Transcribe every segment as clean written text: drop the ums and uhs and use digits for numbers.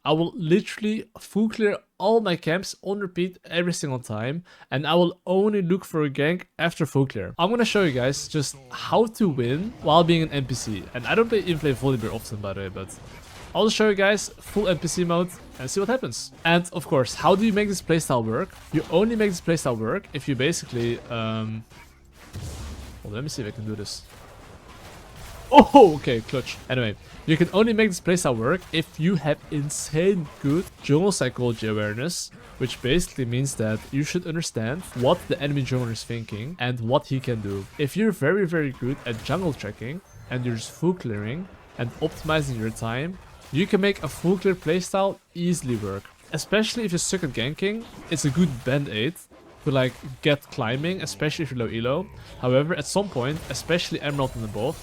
I will literally full clear all my camps on repeat every single time, and I will only look for a gank after full clear. I'm gonna show you guys just how to win while being an NPC, and I don't play volibear often by the way, but I'll just show you guys full NPC mode and see what happens. And of course, how do you make this playstyle work? You only make this playstyle work if you basically well, let me see if I can do this. Oh, okay, clutch. Anyway, you can only make this playstyle work if you have insane good jungle psychology awareness, which basically means that you should understand what the enemy jungler is thinking and what he can do. If you're very good at jungle tracking and you're just full clearing and optimizing your time, you can make a full clear playstyle easily work. Especially if you suck at ganking, it's a good band-aid to like get climbing, especially if you're low elo. However, at some point, especially Emerald and above,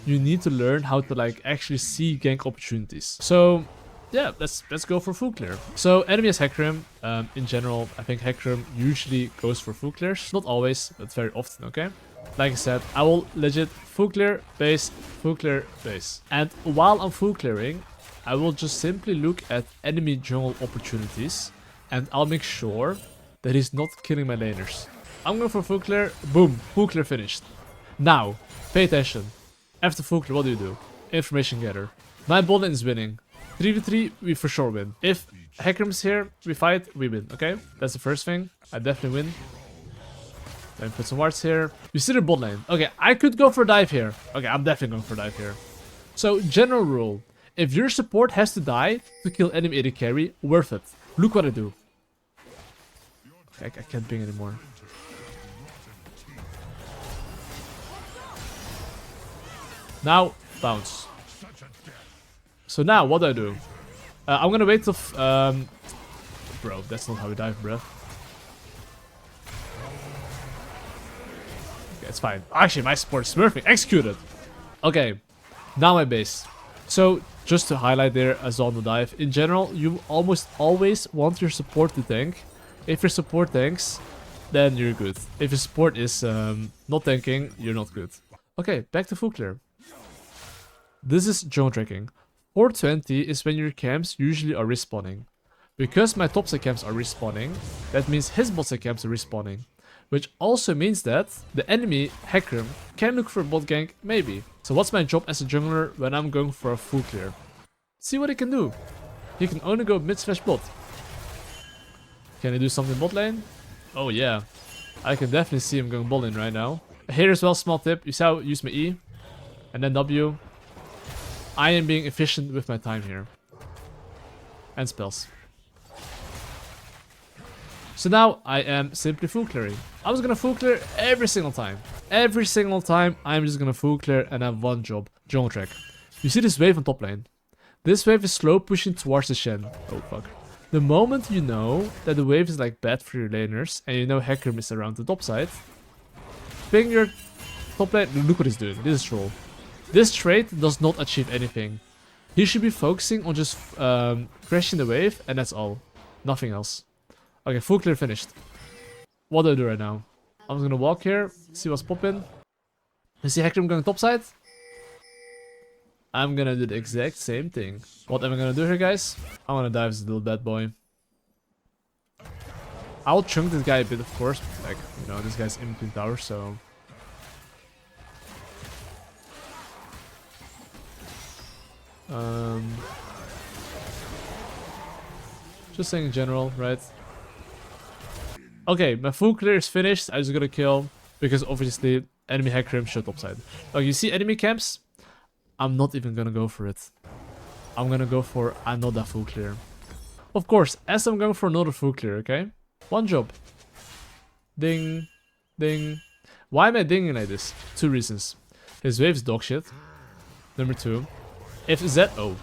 you need to learn how to like actually see gank opportunities. So yeah, let's go for full clear. So enemy is Hecarim. In general, I think Hecarim usually goes for full clears. Not always, but very often, okay? Like I said, I will legit full clear, base, full clear, base. And while I'm full clearing, I will just simply look at enemy jungle opportunities, and I'll make sure that he's not killing my laners. I'm going for full clear, boom, full clear finished. Now, pay attention. After full clear, what do? Information gather. My bot lane is winning. 3v3, we for sure win. If Hecarim's here, we fight, we win, okay? That's the first thing. I definitely win. Then put some wards here. You see the bot lane. Okay, I could go for a dive here. Okay, I'm definitely going for a dive here. So, general rule. If your support has to die to kill enemy AD carry, worth it. Look what I do. Okay, I can't ping anymore. Now, bounce. So now, what do? I'm gonna wait till... bro, that's not how we dive, bro. Okay, it's fine. Actually, my support is smurfing. Executed. Okay, now my base. So, just to highlight there, as on the dive, in general, you almost always want your support to tank. If your support tanks, then you're good. If your support is not tanking, you're not good. Okay, back to full clear. This is jungle tracking. 420 is when your camps usually are respawning. Because my topside camps are respawning, that means his botside camps are respawning. Which also means that the enemy, Hecarim, can look for a bot gank, maybe. So what's my job as a jungler when I'm going for a full clear? See what he can do. He can only go mid/bot. Can he do something bot lane? Oh yeah. I can definitely see him going bot lane right now. Here as well, small tip. You see how I use my E and then W. I am being efficient with my time here. And spells. So now I am simply full clearing. I was gonna full clear every single time. Every single time I'm just gonna full clear and have one job. Jungle track. You see this wave on top lane. This wave is slow pushing towards the Shen. Oh fuck. The moment you know that the wave is like bad for your laners and you know Hecarim is around the top side, ping your top lane. Look what he's doing. This is troll. This trait does not achieve anything. He should be focusing on just crashing the wave and that's all. Nothing else. Okay, full clear finished. What do I do right now? I'm just gonna walk here, see what's popping. You see Hecarim going topside? I'm gonna do the exact same thing. What am I gonna do here, guys? I'm gonna dive this little bad boy. I'll chunk this guy a bit, of course. Like, you know, this guy's in between towers, so... Just saying in general, right? Okay, my full clear is finished. I just gotta kill, because obviously enemy Hecarim should topside. Okay, you see enemy camps? I'm not even gonna go for it. I'm gonna go for another full clear. Of course, as I'm going for another full clear, okay? One job. Ding, ding. Why am I dinging like this? Two reasons. His wave's dog shit. Number two, if Z... Oh.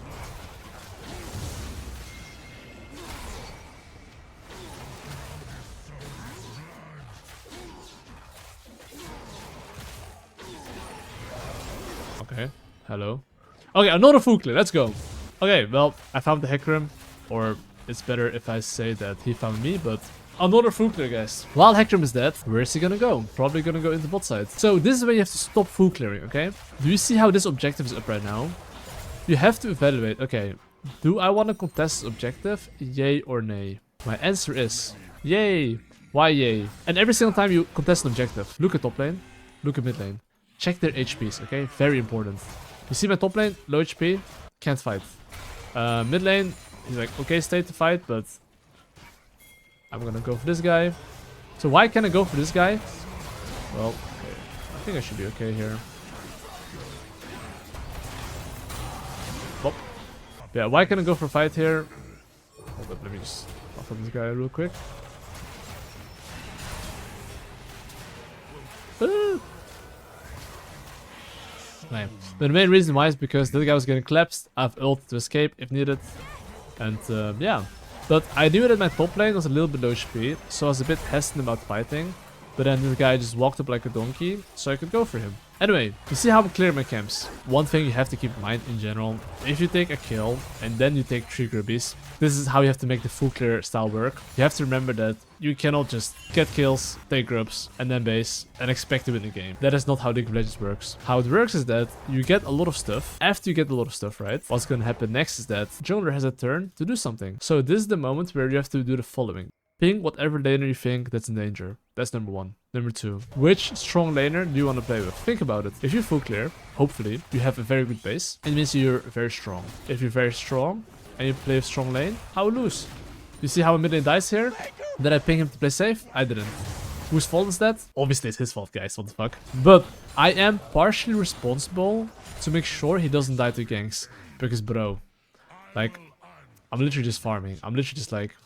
Okay, hello. Okay, another full clear, let's go. Okay, well, I found the Hecarim, or it's better if I say that he found me, but another full clear, guys. While Hecarim is dead, where is he gonna go? Probably gonna go into bot side. So this is when you have to stop full clearing, okay? Do you see how this objective is up right now? You have to evaluate, okay, Do I want to contest this objective? Yay or nay? My answer is yay. Why yay? And every single time you contest an objective, look at top lane, look at mid lane. Check their HPs, okay? Very important. You see my top lane, low HP, can't fight. Mid lane, he's like, okay, state to fight, but I'm gonna go for this guy. So why can't I go for this guy? Well, okay. I think I should be okay here. Bop. Yeah, why can't I go for a fight here? Hold up, let me just offer this guy real quick. Right. But the main reason why is because that guy was getting collapsed. I have ult to escape if needed. And yeah. But I knew that my top lane was a little bit low HP, so I was a bit hesitant about fighting. But then the guy just walked up like a donkey, so I could go for him. Anyway, you see how I'm clearing my camps. One thing you have to keep in mind in general, if you take a kill and then you take 3 grubbies, this is how you have to make the full clear style work. You have to remember that you cannot just get kills, take grubs, and then base, and expect to win the game. That is not how League of Legends works. How it works is that you get a lot of stuff. After you get a lot of stuff, right, what's gonna happen next is that jungler has a turn to do something. So this is the moment where you have to do the following. Ping whatever laner you think that's in danger. That's number 1. Number 2, which strong laner do you want to play with? Think about it. If you're full clear, hopefully, you have a very good base. It means you're very strong. If you're very strong and you play a strong lane, I will lose. You see how a mid lane dies here? Did I ping him to play safe? I didn't. Whose fault is that? Obviously it's his fault, guys. What the fuck? But I am partially responsible to make sure he doesn't die to ganks. Because bro, like, I'm literally just farming. I'm literally just like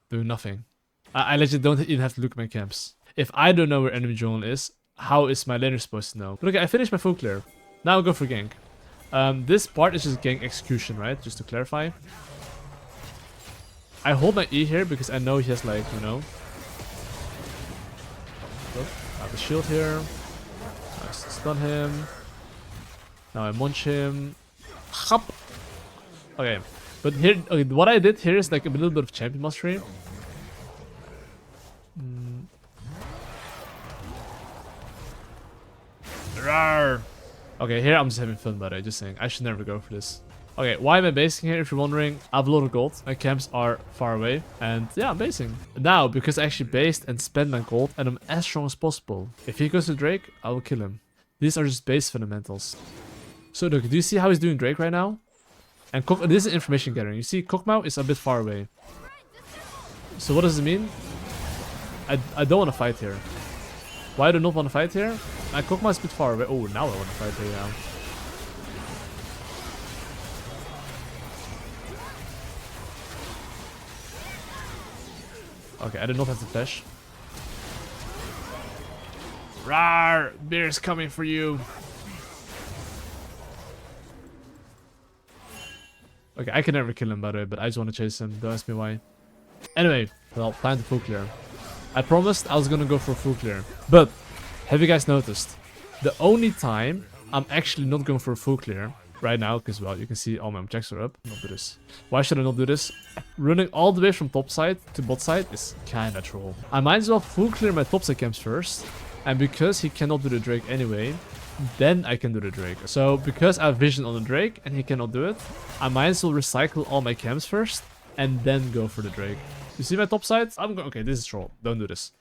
doing nothing. I literally don't even have to look at my camps. If I don't know where enemy jungle is, how is my laner supposed to know? But okay, I finished my full clear. Now I'll go for gank. This part is just gank execution, right? Just to clarify. I hold my E here because I know he has like, you know. Oh, I have a shield here. I stun him. Now I munch him. Hop. Okay. But here, okay, what I did here is like a little bit of champion mastery. Rawr. Okay, here I'm just having fun, by the way, just saying. I should never go for this. Okay, why am I basing here? If you're wondering, I have a lot of gold. My camps are far away. And yeah, I'm basing. Now, because I actually based and spent my gold, and I'm as strong as possible. If he goes to Drake, I will kill him. These are just base fundamentals. So look, do you see how he's doing Drake right now? And this is information gathering. You see, Kokmau is a bit far away. So what does it mean? I don't want to fight here. Why do I not want to fight here? My Kokmau is a bit far away. Oh, now I want to fight here now. Okay, I did not have to flash. Rawr! Bear's coming for you. Okay, I can never kill him, by the way, but I just want to chase him. Don't ask me why. Anyway, well, time to full clear. I promised I was gonna go for a full clear. But, have you guys noticed? The only time I'm actually not going for a full clear right now, because, well, you can see all my objects are up. Not do this. Why should I not do this? Running all the way from top side to bot side is kinda troll. I might as well full clear my top side camps first. And because he cannot do the Drake anyway, then I can do the Drake. So because I have vision on the Drake and he cannot do it, I might as well recycle all my camps first and then go for the Drake. You see my top side? I'm going. Okay, this is troll. Don't do this.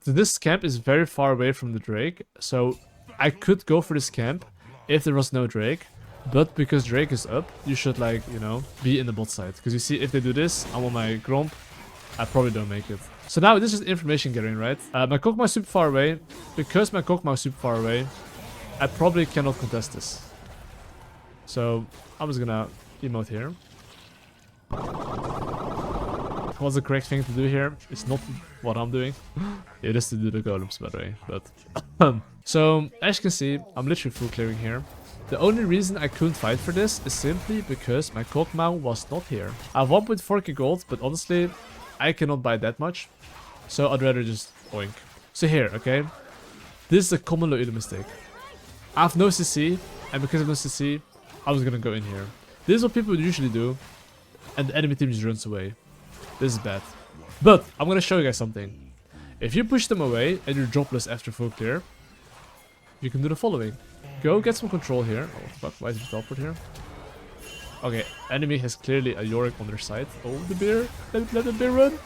This camp is very far away from the Drake, so I could go for this camp if there was no Drake. But because Drake is up, you should, like, you know, be in the bot side. Because you see, if they do this, I'm on my Gromp. I probably don't make it. So now this is information gathering, right? My Kokmau is super far away. Because my Kokmau is super far away, I probably cannot contest this. So I'm just gonna emote here. What's the correct thing to do here? It's not what I'm doing. It is to do the golems, by the way. But so as you can see, I'm literally full clearing here. The only reason I couldn't fight for this is simply because my Kokmau was not here. I have 1.4k gold, but honestly, I cannot buy that much. So I'd rather just oink. So here, okay? This is a common low elo mistake. I have no CC, and because of no CC, I was gonna go in here. This is what people usually do, and the enemy team just runs away. This is bad. But I'm gonna show you guys something. If you push them away and you're dropless after full clear, you can do the following. Go get some control here. Oh fuck, why is it teleport here? Okay, enemy has clearly a Yorick on their side. Oh, the bear. Let the bear run.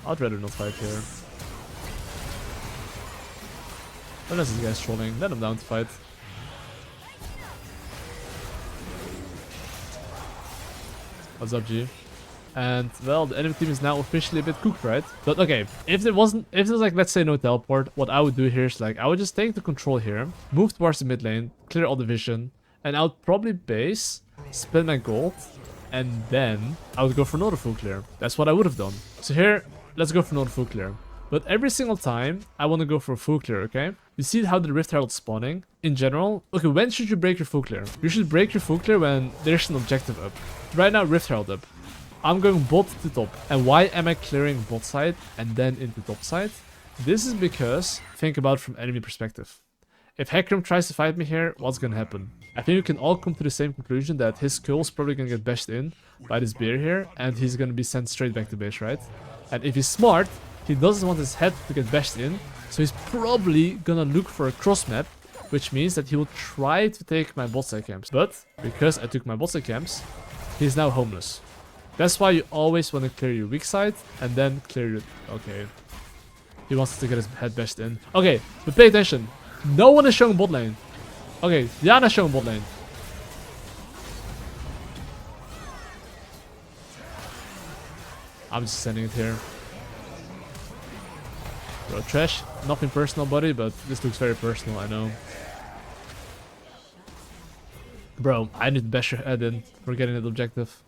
I'd rather not fight here. Unless this guy's trolling, let him down to fight. What's up, G? And well, the enemy team is now officially a bit cooked, right? But okay, if there was like, let's say no teleport, what I would do here is like, I would just take the control here, move towards the mid lane, clear all the vision, and I would probably base, spend my gold, and then I would go for another full clear. That's what I would have done. So here, let's go for another full clear. But every single time, I want to go for a full clear, okay? You see how the Rift Herald's spawning? In general, okay, when should you break your full clear? You should break your full clear when there's an objective up. Right now, Rift Herald up. I'm going bot to top. And why am I clearing bot side and then into top side? This is because, think about it from enemy perspective. If Hecarim tries to fight me here, what's gonna happen? I think we can all come to the same conclusion that his skull is probably gonna get bashed in by this bear here, and he's gonna be sent straight back to base, right? And if he's smart, he doesn't want his head to get bashed in, so he's probably gonna look for a cross map, which means that he will try to take my bot side camps. But, because I took my bot side camps, he's now homeless. That's why you always want to clear your weak side and then clear your... Okay. He wants to get his head bashed in. Okay, but pay attention. No one is showing bot lane. Okay, Diana's showing bot lane. I'm just sending it here. Bro, trash. Nothing personal, buddy, but this looks very personal, I know. Bro, I need to bash your head in for getting that objective.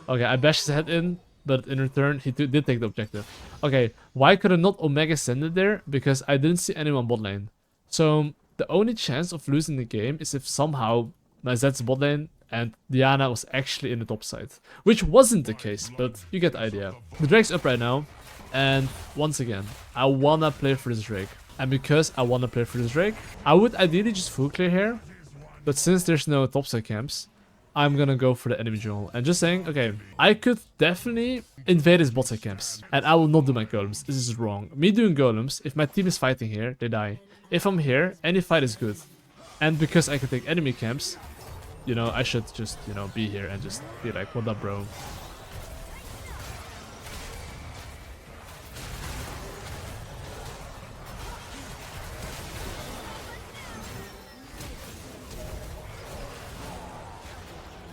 Okay, I bashed his head in, but in return, he did take the objective. Okay, why could I not Omega send it there? Because I didn't see anyone bot lane. So, the only chance of losing the game is if somehow my Zed's bot lane and Diana was actually in the top side. Which wasn't the case, but you get the idea. The Drake's up right now, and once again, I wanna play for this Drake. And because I wanna play for this Drake, I would ideally just full clear here, but since there's no top side camps, I'm gonna go for the enemy jungle. And just saying, okay, I could definitely invade his bot side camps. And I will not do my golems. This is wrong. Me doing golems, if my team is fighting here, they die. If I'm here, any fight is good. And because I can take enemy camps, you know, I should just, you know, be here and just be like, what up, bro?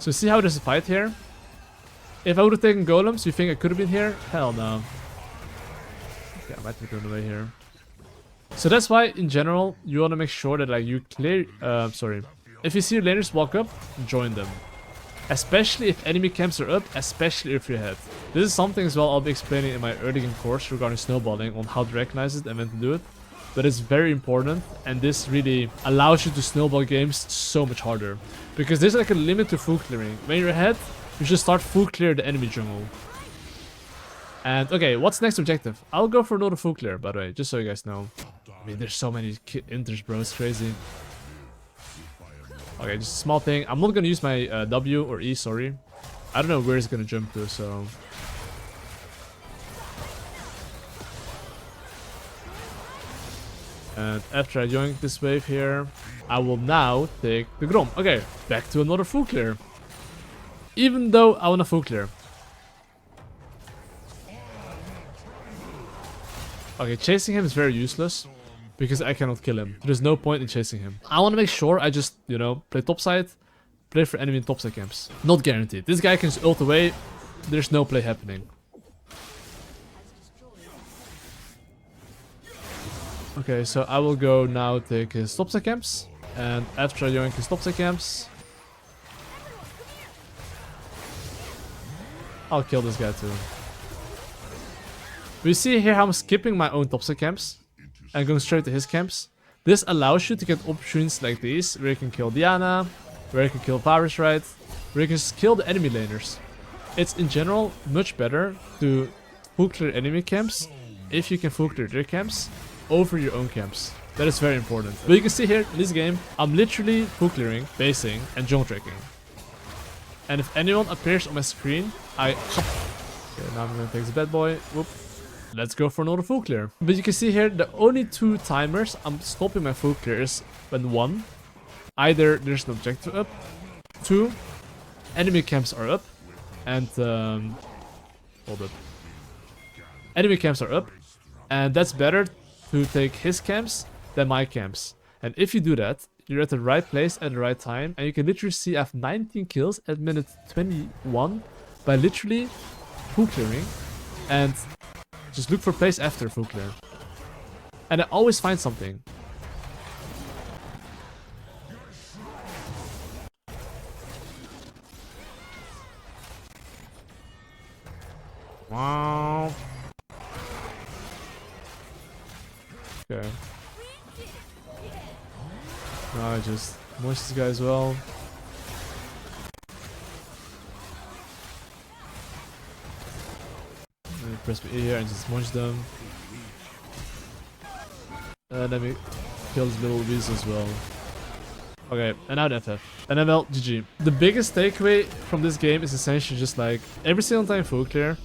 So see how there's a fight here? If I would have taken golems, you think I could have been here? Hell no. Okay, I might be going away here. So that's why, in general, you want to make sure that like you clear... If you see your laners walk up, join them. Especially if enemy camps are up, especially if you're ahead. This is something as well I'll be explaining in my early game course regarding snowballing on how to recognize it and when to do it. But it's very important, and this really allows you to snowball games so much harder. Because there's like a limit to full clearing. When you're ahead, you should start full clear the enemy jungle. And okay, what's next objective? I'll go for another full clear, by the way, just so you guys know. I mean, there's so many inters, bro, it's crazy. Okay, just a small thing. I'm not gonna use my W or E, sorry. I don't know where it's gonna jump to, so... And after I join this wave here, I will now take the Grom. Okay, back to another full clear. Even though I want a full clear. Okay, chasing him is very useless. Because I cannot kill him. There's no point in chasing him. I want to make sure I just, you know, play topside. Play for enemy topside camps. Not guaranteed. This guy can just ult away. There's no play happening. Okay, so I will go now take his topside camps. And after I join his topside camps, I'll kill this guy too. We see here how I'm skipping my own topside camps and going straight to his camps. This allows you to get opportunities like these, where you can kill Diana, where you can kill Paris, right? Where you can just kill the enemy laners. It's in general much better to full clear enemy camps if you can full clear their camps over your own camps. That is very important. But you can see here in this game, I'm literally full clearing, basing, and jungle tracking. And if anyone appears on my screen, okay, now I'm gonna take this bad boy. Whoop. Let's go for another full clear. But you can see here, the only 2 timers I'm stopping my full clear is when 1, either there's an objective up, 2, enemy camps are up, and hold up. Enemy camps are up, and that's better to take his camps than my camps. And if you do that, you're at the right place at the right time, and you can literally see I have 19 kills at minute 21 by literally full clearing, and just look for plays after full clear. And I always find something. Wow. Okay. Now I just munch this guy as well. Press B here and just munch them. And let me kill this little beast as well. Okay, and now the FF. And then well, GG. The biggest takeaway from this game is essentially just like, every single time full clear,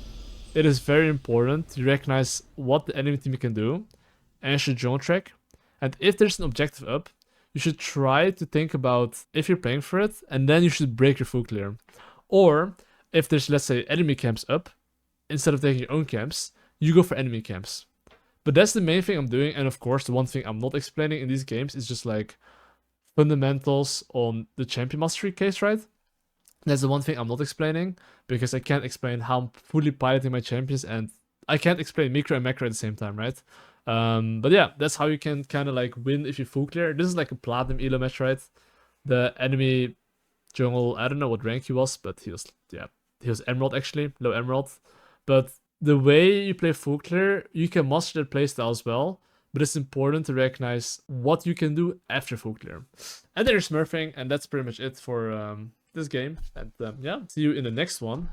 it is very important to recognize what the enemy team can do, and you should drone track. And if there's an objective up, you should try to think about if you're playing for it, and then you should break your full clear. Or, if there's, let's say, enemy camps up, instead of taking your own camps, you go for enemy camps. But that's the main thing I'm doing, and of course, the one thing I'm not explaining in these games is just like fundamentals on the champion mastery case, right? That's the one thing I'm not explaining, because I can't explain how I'm fully piloting my champions, and I can't explain micro and macro at the same time, right? But yeah, that's how you can kind of like win if you full clear. This is like a platinum elo match, right? The enemy jungle, I don't know what rank he was, but he was, yeah, he was emerald actually, low emerald. But the way you play full clear, you can master that playstyle as well, but it's important to recognize what you can do after full clear. And there's smurfing, and that's pretty much it for this game. And yeah, see you in the next one.